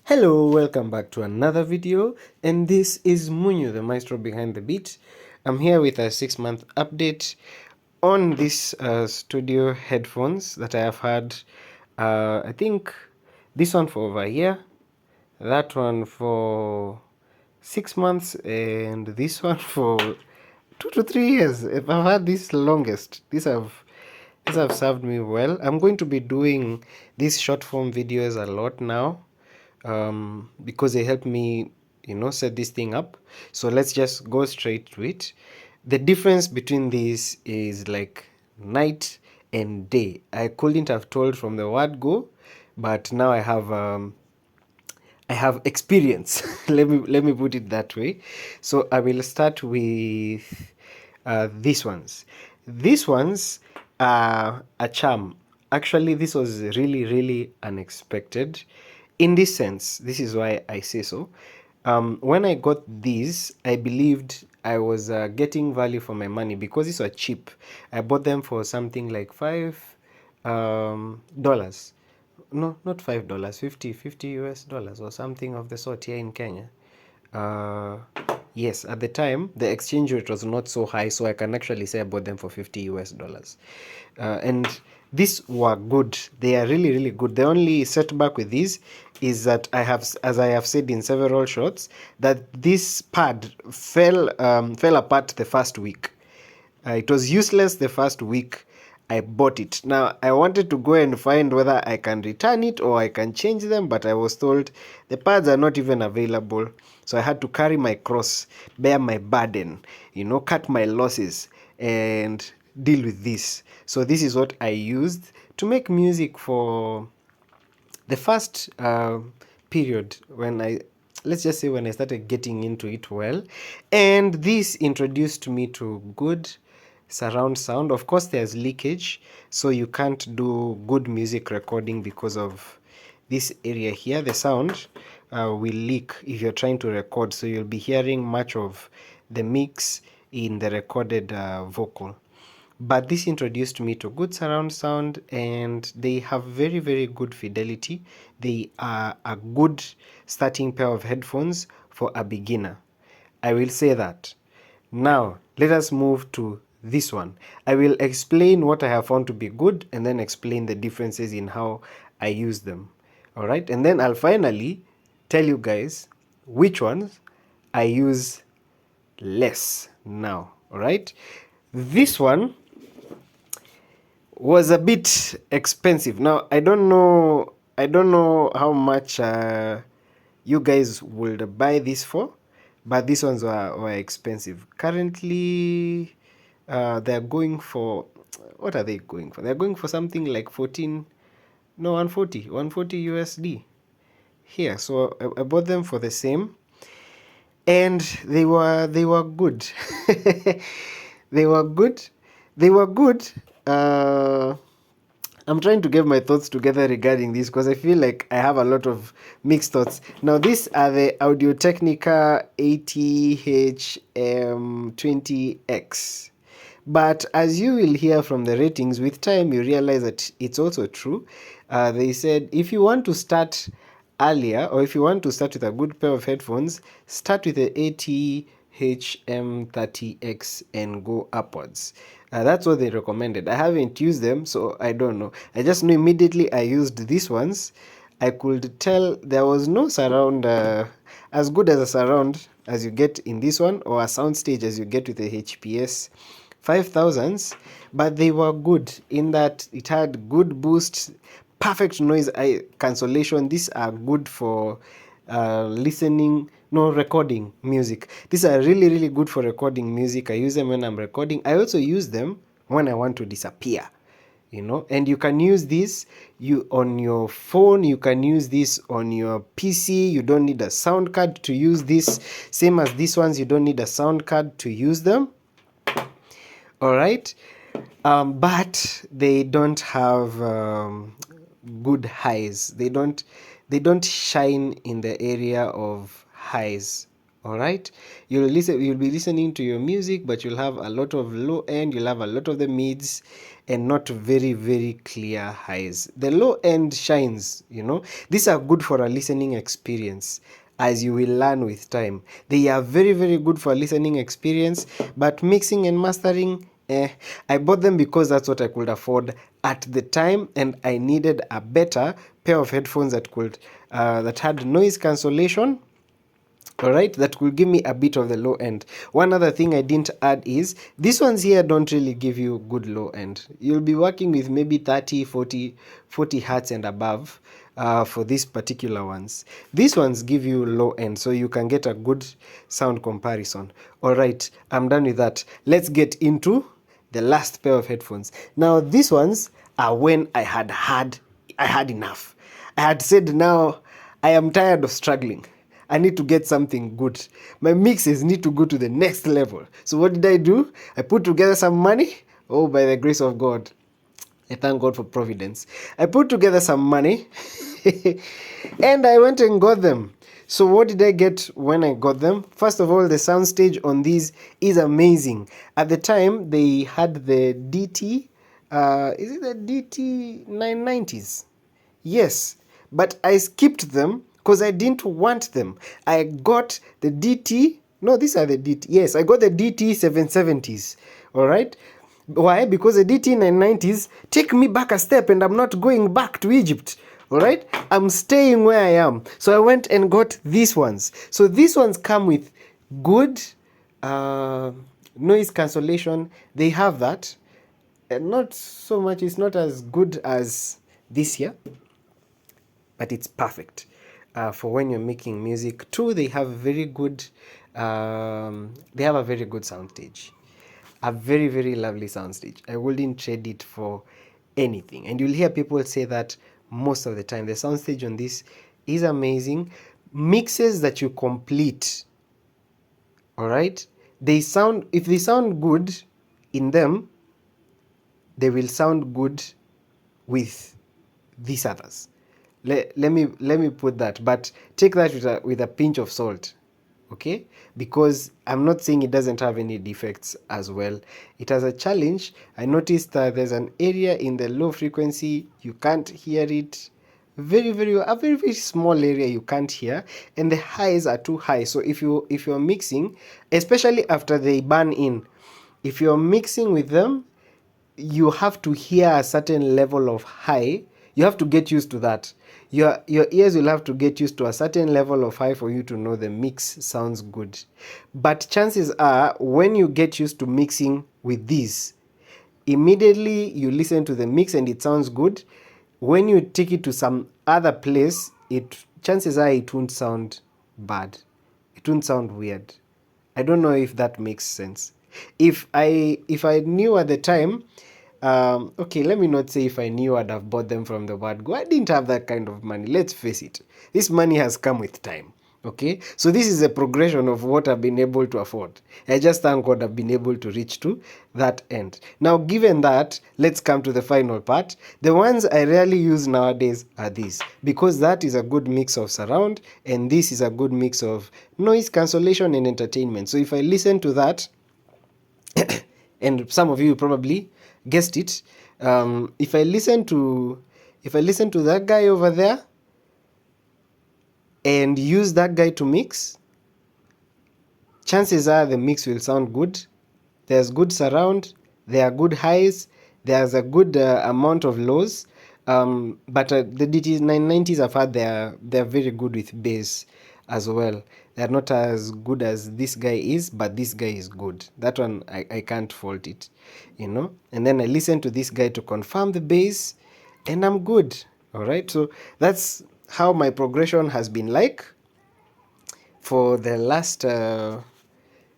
Hello, welcome back to another video, and this is Munyu, the maestro behind the beat. I'm here with a 6-month update on these studio headphones that I have had. I think this one for over a year, that one for 6 months, and this one for 2 to 3 years. If I've had this longest, these have served me well. I'm going to be doing these short form videos a lot now, because they help me, set this thing up. So let's just go straight to it. The difference between these is like night and day. I couldn't have told from the word go, but now I have experience. Let me put it that way. So I will start with these ones. These ones are a charm. Actually, this was really unexpected. In this sense, this is why I say so. When I got these, I believed I was getting value for my money because these were cheap. I bought them for something like $5. No, not $5, 50 US dollars or something of the sort here in Kenya. Yes, at the time the exchange rate was not so high, so I can actually say I bought them for 50 US dollars. And these were good. They are really good. The only setback with these is that as I have said in several shots, that this pad fell apart the first week. It was useless the first week I bought it. Now, I wanted to go and find whether I can return it or I can change them, but I was told the pads are not even available. So I had to carry my cross, bear my burden, cut my losses, and deal with this. So this is what I used to make music for the first period let's just say when I started getting into it well. And this introduced me to good surround sound. Of course, there's leakage, so you can't do good music recording because of this area here. The sound will leak if you're trying to record, so you'll be hearing much of the mix in the recorded vocal. But this introduced me to good surround sound, and they have very good fidelity. They are a good starting pair of headphones for a beginner. I will say that. Now, let us move to this one. I will explain what I have found to be good and then explain the differences in how I use them. Alright, and then I'll finally tell you guys which ones I use less now. Alright, this one was a bit expensive. Now I don't know how much you guys would buy this for, but these ones were expensive. Currently they're going for, what are they going for? They're going for something like 140 USD here. So I bought them for the same, and they were good. They were good. I'm trying to get my thoughts together regarding this because I feel like I have a lot of mixed thoughts. Now, these are the Technica ATH-M20X. But as you will hear from the ratings, with time you realize that it's also true. They said if you want to start earlier, or if you want to start with a good pair of headphones, start with the ATH-M30X and go upwards. That's what they recommended. I haven't used them, so I don't know. I just know immediately I used these ones, I could tell there was no surround as good as a surround as you get in this one, or a soundstage as you get with the HPS5000s, but they were good in that it had good boost, perfect noise cancellation. These are good for recording music. These are really good for recording music. I use them when I'm recording. I also use them when I want to disappear, and you can use this on your phone, you can use this on your PC. You don't need a sound card to use this. Same as these ones, you don't need a sound card to use them. All right, but they don't have good highs. They don't shine in the area of highs All right, you'll be listening to your music, but you'll have a lot of low end, you'll have a lot of the mids, and not very, very clear highs. The low end shines, you know. These are good for a listening experience, as you will learn with time. They are very, very good for a listening experience, but mixing and mastering, I bought them because that's what I could afford at the time, and I needed a better pair of headphones that had noise cancellation. All right, that will give me a bit of the low end. One other thing I didn't add is these ones here don't really give you good low end. You'll be working with maybe 30, 40 hertz and above for these particular ones. These ones give you low end, so you can get a good sound comparison. All right, I'm done with that. Let's get into the last pair of headphones. Now these ones are when I had enough. I had said, now I am tired of struggling. I need to get something good. My mixes need to go to the next level. So what did I do? I put together some money. Oh, by the grace of God. I thank God for providence. I put together some money and I went and got them. So what did I get when I got them? First of all, the soundstage on these is amazing. At the time, they had the DT, is it the DT-990s? Yes, but I skipped them because I didn't want them. I got the DT, no, these are the DT, yes, I got the DT-770s, all right? Why? Because the DT-990s take me back a step and I'm not going back to Egypt, all right? I'm staying where I am. So I went and got these ones. So these ones come with good noise cancellation. They have that. And not so much, it's not as good as this here, but it's perfect for when you're making music. Two, they have very good, they have a very good soundstage, a very, very lovely soundstage. I wouldn't trade it for anything. And you'll hear people say that most of the time. The soundstage on this is amazing. Mixes that you complete, all right? If they sound good in them, they will sound good with these others. Let me put that, but take that with a pinch of salt, okay? Because I'm not saying it doesn't have any defects as well. It has a challenge. I noticed that there's an area in the low frequency you can't hear it. A very, very small area you can't hear, and the highs are too high. So if you're mixing, especially after they burn in, if you're mixing with them, you have to hear a certain level of high. You have to get used to that. Your ears will have to get used to a certain level of high for you to know the mix sounds good. But chances are, when you get used to mixing with these, immediately you listen to the mix and it sounds good. When you take it to some other place, chances are it won't sound bad. It won't sound weird. I don't know if that makes sense. If I knew at the time, okay, let me not say if I knew, I'd have bought them from the word go. I didn't have that kind of money. Let's face it. This money has come with time. Okay, so this is a progression of what I've been able to afford. I just thank God I've been able to reach to that end. Now, given that, let's come to the final part. The ones I rarely use nowadays are these, because that is a good mix of surround, and this is a good mix of noise cancellation and entertainment. So if I listen to that, and some of you probably guessed it, if I listen to that guy over there and use that guy to mix, chances are the mix will sound good. There's good surround, there are good highs, there's a good amount of lows, but the DT990s I've had, they're very good with bass as well. They're not as good as this guy is, but this guy is good. That one, I can't fault it, you know. And then I listen to this guy to confirm the bass, and I'm good. All right, so that's how my progression has been like for the last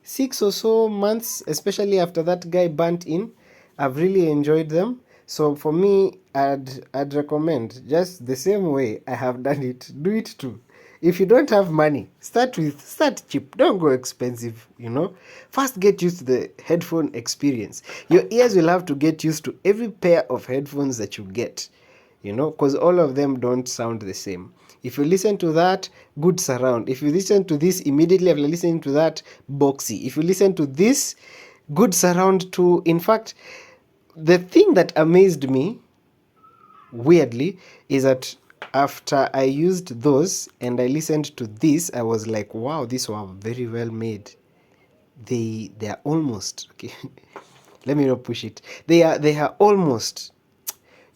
6 or so months, especially after that guy burnt in. I've really enjoyed them. So for me, I'd recommend, just the same way I have done it, do it too. If you don't have money, start cheap. Don't go expensive, you know. First, get used to the headphone experience. Your ears will have to get used to every pair of headphones that you get, you know, because all of them don't sound the same. If you listen to that, good surround. If you listen to this immediately after listening to that, boxy. If you listen to this, good surround too. In fact, the thing that amazed me weirdly is that after I used those and I listened to this, I was like, wow, these were very well made. They are almost okay. Let me not push it. They are almost.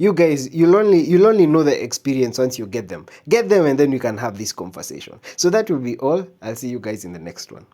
You guys, you'll only know the experience once you get them. Get them and then we can have this conversation. So that will be all. I'll see you guys in the next one.